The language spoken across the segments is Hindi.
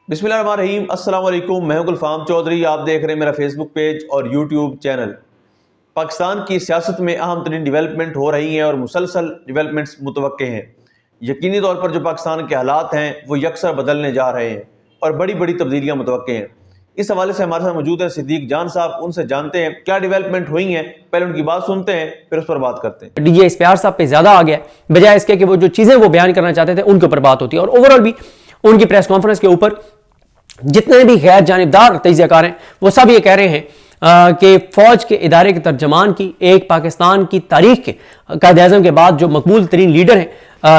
बिस्मिल्लाहिर्रहमानिर्रहीम, अस्सलाम वालेकुम। मैं हूं गुलफाम चौधरी। आप देख रहे हैं मेरा फेसबुक पेज और यूट्यूब चैनल। पाकिस्तान की सियासत में अहम तरीन डिवेलपमेंट हो रही हैं और मुसलसल डिवेलपमेंट्स मुतवक्के हैं। यकीनी तौर पर जो पाकिस्तान के हालात हैं वो यकसर बदलने जा रहे हैं और बड़ी बड़ी तब्दीलियाँ मुतवक्के हैं। इस हवाले से हमारे साथ मौजूद हैं सिद्दीक जान साहब। उनसे जानते हैं क्या डेवलपमेंट हुई हैं, पहले उनकी बात सुनते हैं फिर उस पर बात करते हैं। डीजे इस्पियार साहब पे ज्यादा आ गया बजाय इसके कि वो जो चीजें वो बयान करना चाहते थे उनके ऊपर बात होती है। और ओवरऑल भी उनकी प्रेस कॉन्फ्रेंस के ऊपर जितने भी गैर जानिबदार तजियाकार हैं वो सब ये कह रहे हैं कि फौज के इदारे के तर्जमान की एक पाकिस्तान की तारीख के कायद-ए-आज़म के बाद जो मकबूल तरीन लीडर हैं,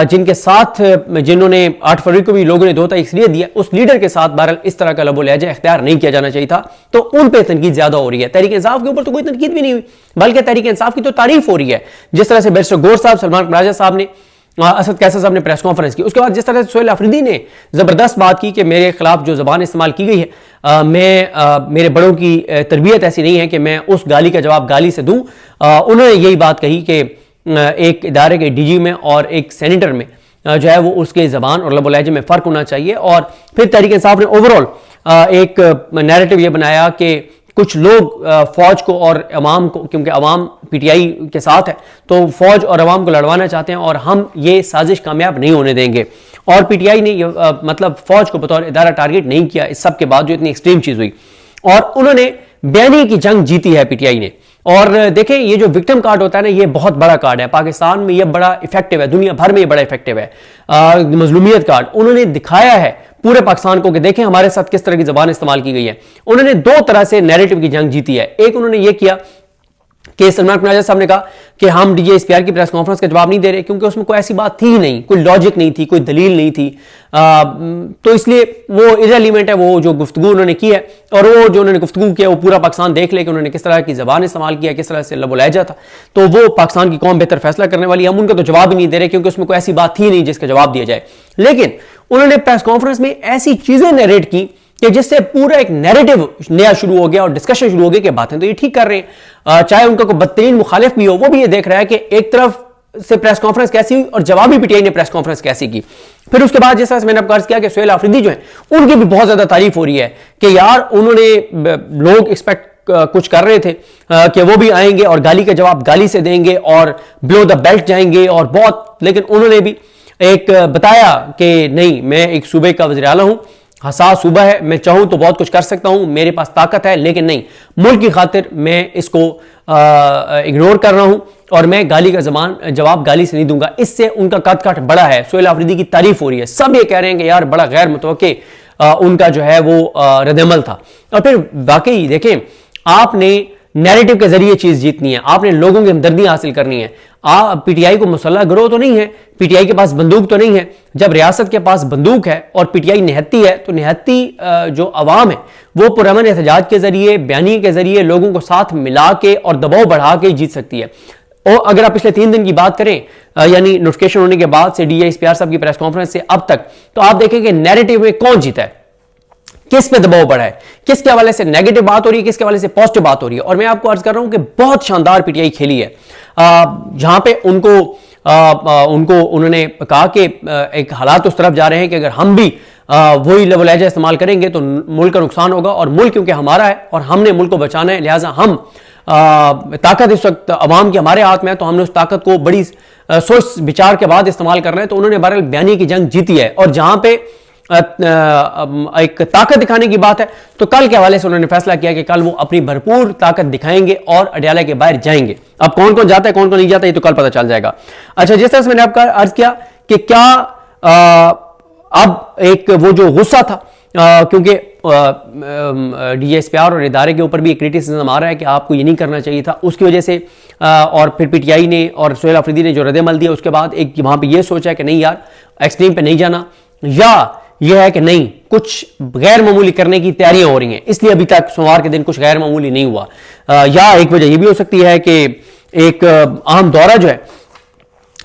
जिनके साथ जिन्होंने 8 फरवरी को भी लोगों ने 2 तारीख लिए दिया, उस लीडर के साथ बहरहाल इस तरह का लबो लहजा इख्तियार नहीं किया जाना चाहिए था। तो उन पर तनकीद ज्यादा हो रही है। तहरीक इंसाफ के ऊपर तो कोई तनकीद भी नहीं हुई, बल्कि तहरीक इंसाफ की तो तारीफ हो रही है। जिस तरह से बैरिस्टर गौर साहब, सलमान राजा साहब ने, असद कैसर साहब ने प्रेस कॉन्फ्रेंस की, उसके बाद जिस तरह से सोहेल अफरीदी ने जबरदस्त बात की कि मेरे खिलाफ जो जबान इस्तेमाल की गई है, मेरे बड़ों की तरबियत ऐसी नहीं है कि मैं उस गाली का जवाब गाली से दूं। उन्होंने यही बात कही कि एक इदारे के डीजी में और एक सेनेटर में जो है वो उसके जबान और लबो लहजे में फ़र्क होना चाहिए। और फिर तहरीक इंसाफ ने ओवरऑल एक नैरेटिव ये बनाया कि कुछ लोग फौज को और अवाम को, क्योंकि अवाम पीटीआई के साथ है तो फौज और अवाम को लड़वाना चाहते हैं और हम ये साजिश कामयाब नहीं होने देंगे। और पीटीआई ने मतलब फौज को बतौर इदारा टारगेट नहीं किया इस सब के बाद जो इतनी एक्सट्रीम चीज हुई। और उन्होंने बयानी की जंग जीती है पीटीआई ने। और देखें, ये जो विक्टिम कार्ड होता है ना, ये बहुत बड़ा कार्ड है पाकिस्तान में, ये बड़ा इफेक्टिव है, दुनिया भर में ये बड़ा इफेक्टिव है। मजलूमियत कार्ड उन्होंने दिखाया है पूरे पाकिस्तान को कि देखें हमारे साथ किस तरह की जबान इस्तेमाल की गई है। उन्होंने 2 तरह से नैरेटिव की जंग जीती है। एक उन्होंने ये किया कि सलमान राजा साहब ने कहा कि हम डीजे इस्पियार की प्रेस कॉन्फ्रेंस का जवाब नहीं दे रहे क्योंकि उसमें कोई ऐसी बात थी ही नहीं, कोई लॉजिक नहीं थी, कोई दलील नहीं थी, तो इसलिए वो इररिलेवेंट है वो जो गुफ्तगू उन्होंने की है। और वो जो उन्होंने गुफ्तगू किया वो पूरा पाकिस्तान देख ले कि उन्होंने किस तरह की जबान इस्तेमाल किया, किस तरह से लबो लहजा था। तो वो पाकिस्तान की कौम बेहतर फैसला करने वाली है, हम उनका तो जवाब ही नहीं दे रहे क्योंकि उसमें कोई ऐसी बात थी नहीं जिसका जवाब दिया जाए। लेकिन उन्होंने प्रेस कॉन्फ्रेंस में ऐसी चीजें नरेट की कि जिससे पूरा एक नैरेटिव नया शुरू हो गया और डिस्कशन शुरू हो गई कि बातें तो ये ठीक कर रहे हैं, चाहे उनका कोई बदतरीन मुखालिफ भी हो वो भी ये देख रहा है कि एक तरफ से प्रेस कॉन्फ्रेंस कैसी हुई और जवाबी पीटीआई ने प्रेस कॉन्फ्रेंस कैसी की। फिर उसके बाद जिस तरह से मैंने आपको अर्ज किया कि सोहेल अफरीदी जो है उनकी भी बहुत ज्यादा तारीफ हो रही है कि यार उन्होंने, लोग एक्सपेक्ट कुछ कर रहे थे कि वो भी आएंगे और गाली का जवाब गाली से देंगे और बिलो द बेल्ट जाएंगे और बहुत, लेकिन उन्होंने भी एक बताया कि नहीं, मैं एक सूबे का वज़ीर आला हूं, हसास सूबा है, मैं चाहूं तो बहुत कुछ कर सकता हूं, मेरे पास ताकत है, लेकिन नहीं, मुल्क की खातिर मैं इसको इग्नोर कर रहा हूं और मैं गाली का जवाब गाली से नहीं दूंगा। इससे उनका कद काठ बड़ा है। सोहेल अफरीदी की तारीफ हो रही है, सब ये कह रहे हैं कि यार बड़ा गैर मुतवक्के उनका जो है वो रद्द-ए-अमल था। और फिर वाकई देखें, आपने नैरेटिव के जरिए चीज जीतनी है, आपने लोगों की हमदर्दी हासिल करनी है। पीटीआई को मुसल्लह गिरोह तो नहीं है, पीटीआई के पास बंदूक तो नहीं है। जब रियासत के पास बंदूक है और पीटीआई निहत्ती है तो निहत्ती जो अवाम है वो पुरअमन एहतजाज के जरिए, बयानी के जरिए लोगों को साथ मिला के और दबाव बढ़ा के जीत सकती है। और अगर आप पिछले 3 दिन की बात करें, यानी नोटिफिकेशन होने के बाद से डीजे इस्पियार साहब की प्रेस कॉन्फ्रेंस से अब तक, तो आप देखेंगे नैरेटिव में कौन जीता है, किस पे दबाव बढ़ा है, किसके हवाले से नेगेटिव बात हो रही है, किसके हवाले से पॉजिटिव बात हो रही है। और मैं आपको अर्ज कर रहा हूं कि बहुत शानदार पीटीआई खेली है, जहां पे उन्होंने कहा कि एक हालात उस तरफ जा रहे हैं कि अगर हम भी वही लबो लहजा इस्तेमाल करेंगे तो मुल्क का नुकसान होगा और मुल्क क्योंकि हमारा है और हमने मुल्क को बचाना है, लिहाजा हम ताकत इस वक्त अवाम की हमारे हाथ में है, तो हमने उस ताकत को बड़ी सोच विचार के बाद इस्तेमाल करना है। तो उन्होंने बहरहाल बयानी की जंग जीती है। और जहां पे एक ताकत दिखाने की बात है तो कल के हवाले से उन्होंने फैसला किया कि कल वो अपनी भरपूर ताकत दिखाएंगे और अडयाला के बाहर जाएंगे। अब कौन कौन जाता है कौन कौन नहीं जाता ये तो कल पता चल जाएगा। अच्छा, जिस तरह से मैंने आपका अर्ज किया कि क्या अब एक वो जो गुस्सा था, क्योंकि डीजे इस्पियार और इदारे के ऊपर भी एक क्रिटिसिज्म आ रहा है कि आपको ये नहीं करना चाहिए था, उसकी वजह से और फिर पीटीआई ने और सोहेल अफरीदी ने जो रद्द-ए-अमल दिया उसके बाद एक वहां पे ये सोचा कि नहीं यार एक्सट्रीम पे नहीं जाना, या यह है कि नहीं कुछ गैर मामूली करने की तैयारियां हो रही हैं, इसलिए अभी तक सोमवार के दिन कुछ गैर मामूली नहीं हुआ। या एक वजह यह भी हो सकती है कि एक अहम दौरा जो है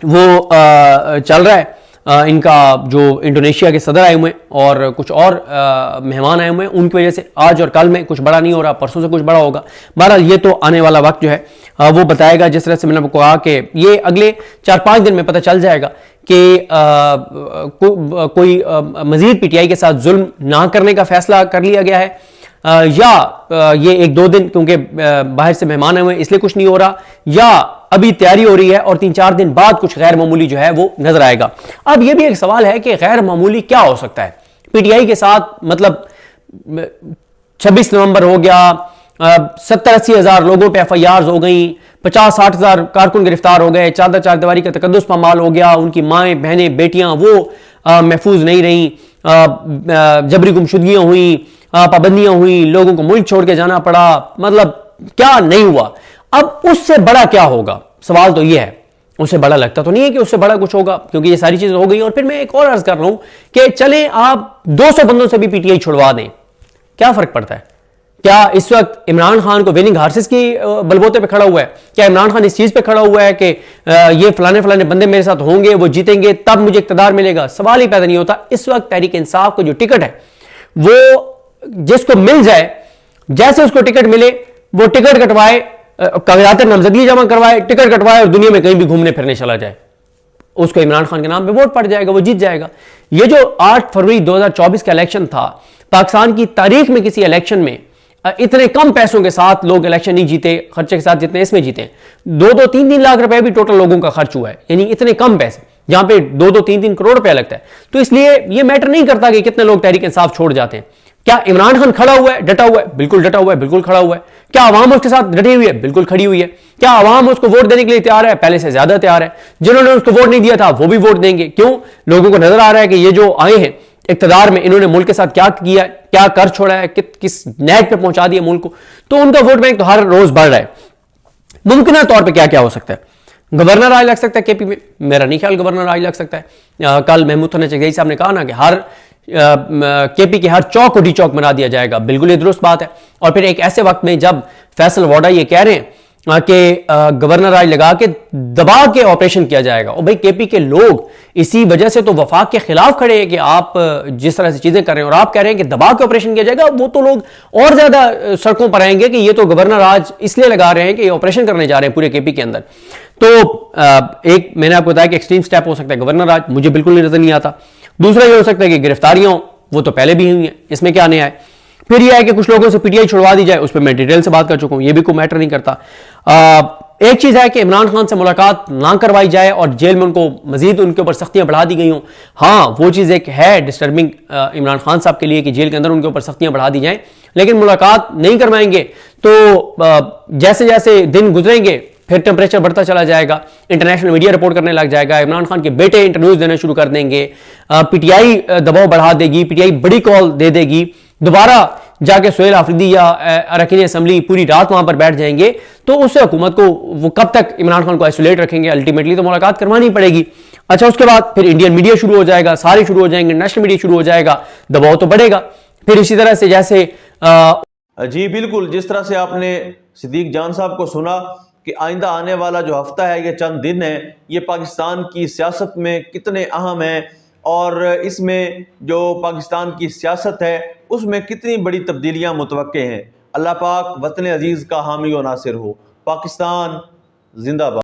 वो चल रहा है इनका जो इंडोनेशिया के सदर आए हुए हैं और कुछ और मेहमान आए हुए हैं, उनकी वजह से आज और कल में कुछ बड़ा नहीं हो रहा, परसों से कुछ बड़ा होगा। बहरहाल ये तो आने वाला वक्त जो है वो बताएगा। जिस तरह से मैंने आपको कहा कि ये अगले 4-5 दिन में पता चल जाएगा कि कोई मजीद पीटीआई के साथ जुल्म ना करने का फैसला कर लिया गया है, या ये 1-2 दिन क्योंकि बाहर से मेहमान आए हुए इसलिए कुछ नहीं हो रहा, या अभी तैयारी हो रही है और 3-4 दिन बाद कुछ गैर मामूली जो है वो नजर आएगा। अब ये भी एक सवाल है कि गैर मामूली क्या हो सकता है पीटीआई के साथ। मतलब 26 नवंबर हो गया, 70-80 हज़ार लोगों पे एफआईआर हो गई, 50-60 हज़ार कारकुन गिरफ्तार हो गए, चादर चारदीवारी का तकद्दुस पामाल हो गया, उनकी माएँ बहनें बेटियां वो महफूज नहीं रहीं, जबरी गुमशुदगियां हुई, पाबंदियां हुई, लोगों को मुल्क छोड़ के जाना पड़ा, मतलब क्या नहीं हुआ। अब उससे बड़ा क्या होगा, सवाल तो यह है। उससे बड़ा लगता तो नहीं है कि उससे बड़ा कुछ होगा, क्योंकि ये सारी चीजें हो गई। और फिर मैं एक और अर्ज कर रहा हूं कि चलें आप 200 बंदों से भी पीटीआई छुड़वा दें, क्या फर्क पड़ता है? क्या इस वक्त इमरान खान को विनिंग हार्सेस की बलबोते पे खड़ा हुआ है? क्या इमरान खान इस चीज पे खड़ा हुआ है कि ये फलाने फलाने बंदे मेरे साथ होंगे, वो जीतेंगे, तब मुझे इक्तदार मिलेगा? सवाल ही पैदा नहीं होता। इस वक्त तहरीक इंसाफ का जो टिकट है वो जिसको मिल जाए, जैसे उसको टिकट मिले वो टिकट कटवाए, कागजात नामजदगी जमा करवाए, टिकट कटवाए और दुनिया में कहीं भी घूमने फिरने चला जाए, उसको इमरान खान के नाम पे वोट पड़ जाएगा, वो जीत जाएगा। ये जो 8 फरवरी 2024 का इलेक्शन था, पाकिस्तान की तारीख में किसी इलेक्शन में इतने कम पैसों के साथ लोग इलेक्शन नहीं जीते, खर्चे के साथ जितने इसमें जीते। 2-2, 3-3 लाख रुपए भी टोटल लोगों का खर्च हुआ है, यानी इतने कम पैसे जहां पे 2-2, 3-3 करोड़ रुपया लगता है। तो इसलिए यह मैटर नहीं करता कि कितने लोग तहरीक इंसाफ छोड़ जाते हैं। क्या इमरान खान खड़ा हुआ है, डटा हुआ है? बिल्कुल डटा हुआ है, बिल्कुल खड़ा हुआ है। क्या आवाम उसके साथ डटी हुई है? बिल्कुल खड़ी हुई है। क्या आवाम उसको वोट देने के लिए तैयार है? पहले से ज्यादा तैयार है। जिन्होंने उसको वोट नहीं दिया था वो भी वोट देंगे। क्यों? लोगों को नजर आ रहा है कि ये जो आए हैं इक्तदार में, इन्होंने मुल्क के साथ क्या किया, क्या कर छोड़ा है, किस नैक पे पहुंचा दिया मुल्क को, तो उनका वोट बैंक तो हर रोज बढ़ रहा है। मुमकिन तौर पर क्या क्या हो सकता है? गवर्नर राज लग सकता है केपी में, मेरा नहीं ख्याल गवर्नर राज लग सकता है। कल महमूद चगई साहब ने कहा ना कि हर केपी के हर चौक को डी चौक बना दिया जाएगा, बिल्कुल ये दुरुस्त बात है। और फिर एक ऐसे वक्त में जब फैसल वाडा ये कह रहे हैं कि गवर्नर राज लगा के दबा के ऑपरेशन किया जाएगा, और भाई केपी के लोग इसी वजह से तो वफाक के खिलाफ खड़े हैं कि आप जिस तरह से चीजें कर रहे हैं और आप कह रहे हैं कि दबा के ऑपरेशन किया जाएगा, वो तो लोग और ज्यादा सड़कों पर आएंगे कि ये तो गवर्नर राज इसलिए लगा रहे हैं कि ये ऑपरेशन करने जा रहे हैं पूरे केपी के अंदर। तो एक मैंने आपको बताया कि एक्सट्रीम स्टेप हो सकता है गवर्नर राज, मुझे बिल्कुल नजर नहीं आता। दूसरा ये हो सकता है कि गिरफ्तारियां, वो तो पहले भी हुई हैं, इसमें क्या नया है। फिर यह है कि कुछ लोगों से पीटीआई छुड़वा दी जाए, उस पर मैं डिटेल से बात कर चुका हूं, ये भी कोई मैटर नहीं करता। एक चीज है कि इमरान खान से मुलाकात ना करवाई जाए और जेल में उनको मजीद उनके ऊपर सख्तियां बढ़ा दी गई हों। हाँ, वो चीज एक है डिस्टर्बिंग इमरान खान साहब के लिए कि जेल के अंदर उनके ऊपर सख्तियां बढ़ा दी जाएं, लेकिन मुलाकात नहीं करवाएंगे तो जैसे जैसे दिन गुजरेंगे फिर टेम्परेचर बढ़ता चला जाएगा, इंटरनेशनल मीडिया रिपोर्ट करने लग जाएगा, इमरान खान के बेटे इंटरव्यूज देना शुरू कर देंगे, पीटीआई दबाव बढ़ा देगी, पीटीआई बड़ी कॉल दे देगी, दोबारा जाके सोहेल आफरीदी या अरकान असम्बली पूरी रात वहां पर बैठ जाएंगे, तो उससे हुकूमत को वो कब तक इमरान खान को आइसोलेट रखेंगे? अल्टीमेटली तो मुलाकात करवानी पड़ेगी। अच्छा, उसके बाद फिर इंडियन मीडिया शुरू हो जाएगा, सारे शुरू हो जाएंगे, नेशनल मीडिया शुरू हो जाएगा, दबाव तो बढ़ेगा। फिर इसी तरह से जैसे जी बिल्कुल, जिस तरह से आपने सिद्दीक जान साहब को सुना कि आइंदा आने वाला जो हफ्ता है, ये चंद दिन है, ये पाकिस्तान की सियासत में कितने अहम है और इसमें जो पाकिस्तान की सियासत है उसमें कितनी बड़ी तब्दीलियां मुतवक्के हैं। अल्लाह पाक वतन अजीज़ का हामी और नासिर हो। पाकिस्तान जिंदाबाद।